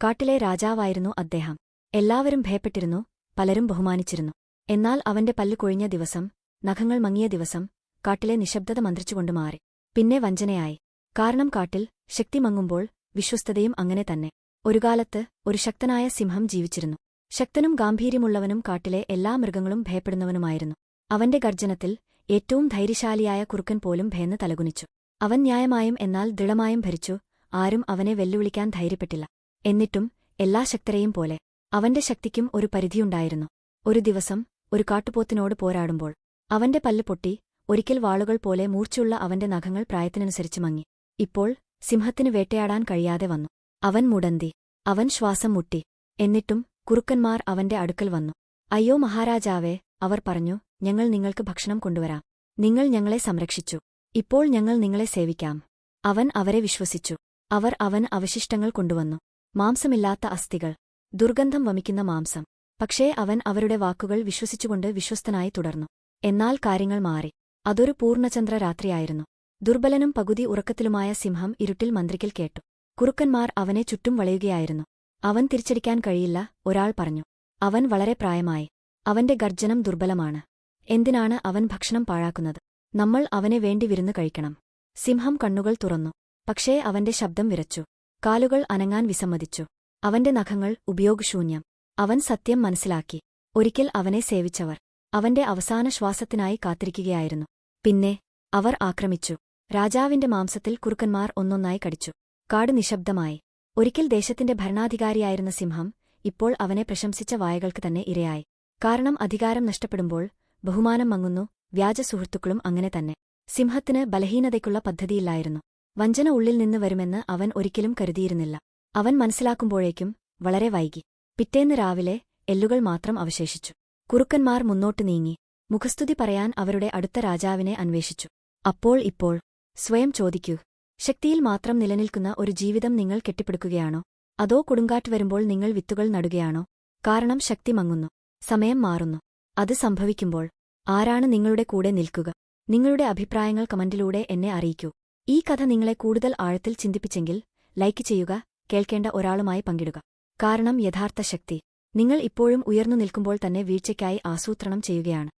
കാട്ടിലെ രാജാവായിരുന്നു അദ്ദേഹം. എല്ലാവരും ഭയപ്പെട്ടിരുന്നു, പലരും ബഹുമാനിച്ചിരുന്നു. എന്നാൽ അവന്റെ പല്ല് കൊഴിഞ്ഞ ദിവസം, നഖങ്ങൾ മങ്ങിയ ദിവസം, കാട്ടിലെ നിശബ്ദത മന്ത്രിച്ചുകൊണ്ട് മാറി. പിന്നെ വഞ്ചനയായി. കാരണം കാട്ടിൽ ശക്തി മങ്ങുമ്പോൾ വിശ്വസ്തതയും അങ്ങനെ തന്നെ. ഒരുകാലത്ത് ഒരു ശക്തനായ സിംഹം ജീവിച്ചിരുന്നു. ശക്തനും ഗാംഭീര്യമുള്ളവനും കാട്ടിലെ എല്ലാ മൃഗങ്ങളും ഭയപ്പെടുന്നവനുമായിരുന്നു. അവന്റെ ഗർജനത്തിൽ ഏറ്റവും ധൈര്യശാലിയായ കുറുക്കൻ പോലും ഭയന്ന് തലകുനിച്ചു. അവൻ ന്യായമായും എന്നാൽ ദൃഢമായും ഭരിച്ചു. ആരും അവനെ വെല്ലുവിളിക്കാൻ ധൈര്യപ്പെട്ടില്ല. എന്നിട്ടും എല്ലാ ശക്തരെയും പോലെ അവന്റെ ശക്തിക്കും ഒരു പരിധിയുണ്ടായിരുന്നു. ഒരു ദിവസം ഒരു കാട്ടുപോത്തിനോട് പോരാടുമ്പോൾ അവന്റെ പല്ല് പൊട്ടി. ഒരിക്കൽ വാളുകൾ പോലെ മൂർച്ചയുള്ള അവന്റെ നഖങ്ങൾ പ്രായത്തിനനുസരിച്ച് മങ്ങി. ഇപ്പോൾ സിംഹത്തിന് വേട്ടയാടാൻ കഴിയാതെ വന്നു. അവൻ മുടന്തി. അവൻ ശ്വാസം മുട്ടി. എന്നിട്ടും കുറുക്കന്മാർ അവന്റെ അടുക്കൽ വന്നു. അയ്യോ മഹാരാജാവേ, അവർ പറഞ്ഞു, ഞങ്ങൾ നിങ്ങൾക്ക് ഭക്ഷണം കൊണ്ടുവരാം. നിങ്ങൾ ഞങ്ങളെ സംരക്ഷിച്ചു. ഇപ്പോൾ ഞങ്ങൾ നിങ്ങളെ സേവിക്കാം. അവൻ അവരെ വിശ്വസിച്ചു. അവർ അവന് അവശിഷ്ടങ്ങൾ കൊണ്ടുവന്നു. മാംസമില്ലാത്ത അസ്ഥികൾ, ദുർഗന്ധം വമിക്കുന്ന മാംസം. പക്ഷേ അവൻ അവരുടെ വാക്കുകൾ വിശ്വസിച്ചുകൊണ്ട് വിശ്വസ്തനായി തുടർന്നു. എന്നാൽ കാര്യങ്ങൾ മാറി. അതൊരു പൂർണ്ണചന്ദ്ര രാത്രിയായിരുന്നു. ദുർബലനും പകുതി ഉറക്കത്തിലുമായ സിംഹം ഇരുട്ടിൽ മന്ത്രിക്കൽ കേട്ടു. കുറുക്കന്മാർ അവനെ ചുറ്റും വളയുകയായിരുന്നു. അവൻ തിരിച്ചടിക്കാൻ കഴിയില്ല, ഒരാൾ പറഞ്ഞു. അവൻ വളരെ പ്രായമായി. അവന്റെ ഗർജനം ദുർബലമാണ്. എന്തിനാണ് അവൻ ഭക്ഷണം പാഴാക്കുന്നത്? നമ്മൾ അവനെ വേണ്ടി വിരുന്ന് കഴിക്കണം. സിംഹം കണ്ണുകൾ തുറന്നു. പക്ഷേ അവന്റെ ശബ്ദം വിറച്ചു. കാലുകൾ അനങ്ങാൻ വിസമ്മതിച്ചു. അവന്റെ നഖങ്ങൾ ഉപയോഗശൂന്യം. അവൻ സത്യം മനസ്സിലാക്കി. ഒരിക്കൽ അവനെ സേവിച്ചവർ അവന്റെ അവസാന ശ്വാസത്തിനായി കാത്തിരിക്കുകയായിരുന്നു. പിന്നെ അവർ ആക്രമിച്ചു. രാജാവിന്റെ മാംസത്തിൽ കുറുക്കന്മാർ ഒന്നൊന്നായി കടിച്ചു. കാട് നിശബ്ദമായി. ഒരിക്കൽ ദേശത്തിന്റെ ഭരണാധികാരിയായിരുന്ന സിംഹം ഇപ്പോൾ അവനെ പ്രശംസിച്ച വായകൾക്ക് തന്നെ ഇരയായി. കാരണം അധികാരം നഷ്ടപ്പെടുമ്പോൾ ബഹുമാനം മങ്ങുന്നു. വ്യാജ സുഹൃത്തുക്കളും അങ്ങനെ തന്നെ. സിംഹത്തിന് ബലഹീനതയ്ക്കുള്ള പദ്ധതിയില്ലായിരുന്നു. വഞ്ചന ഉള്ളിൽ നിന്ന് വരുമെന്ന് അവൻ ഒരിക്കലും കരുതിയിരുന്നില്ല. അവൻ മനസ്സിലാക്കുമ്പോഴേക്കും വളരെ വൈകി. പിറ്റേന്ന് രാവിലെ എല്ലുകൾ മാത്രം അവശേഷിച്ചു. കുറുക്കന്മാർ മുന്നോട്ടു നീങ്ങി. മുഖസ്തുതി പറയാൻ അവരുടെ അടുത്ത രാജാവിനെ അന്വേഷിച്ചു. ഇപ്പോൾ സ്വയം ചോദിക്കൂ, ശക്തിയിൽ മാത്രം നിലനിൽക്കുന്ന ഒരു ജീവിതം നിങ്ങൾ കെട്ടിപ്പടുക്കുകയാണോ? അതോ കൊടുങ്കാറ്റ് വരുമ്പോൾ നിങ്ങൾ വിത്തുകൾ നടുകയാണോ? കാരണം ശക്തി മങ്ങുന്നു, സമയം മാറുന്നു. അത് സംഭവിക്കുമ്പോൾ ആരാണ് നിങ്ങളുടെ കൂടെ നിൽക്കുക? നിങ്ങളുടെ അഭിപ്രായങ്ങൾ കമന്റിലൂടെ എന്നെ അറിയിക്കൂ. ഈ കഥ നിങ്ങളെ കൂടുതൽ ആഴത്തിൽ ചിന്തിപ്പിച്ചെങ്കിൽ ലൈക്ക് ചെയ്യുക, കേൾക്കേണ്ട ഒരാളുമായി പങ്കിടുക. കാരണം യഥാർത്ഥ ശക്തി നിങ്ങൾ ഇപ്പോഴും ഉയർന്നു നിൽക്കുമ്പോൾ തന്നെ വീഴ്ചയ്ക്കായി ആസൂത്രണം ചെയ്യുകയാണ്.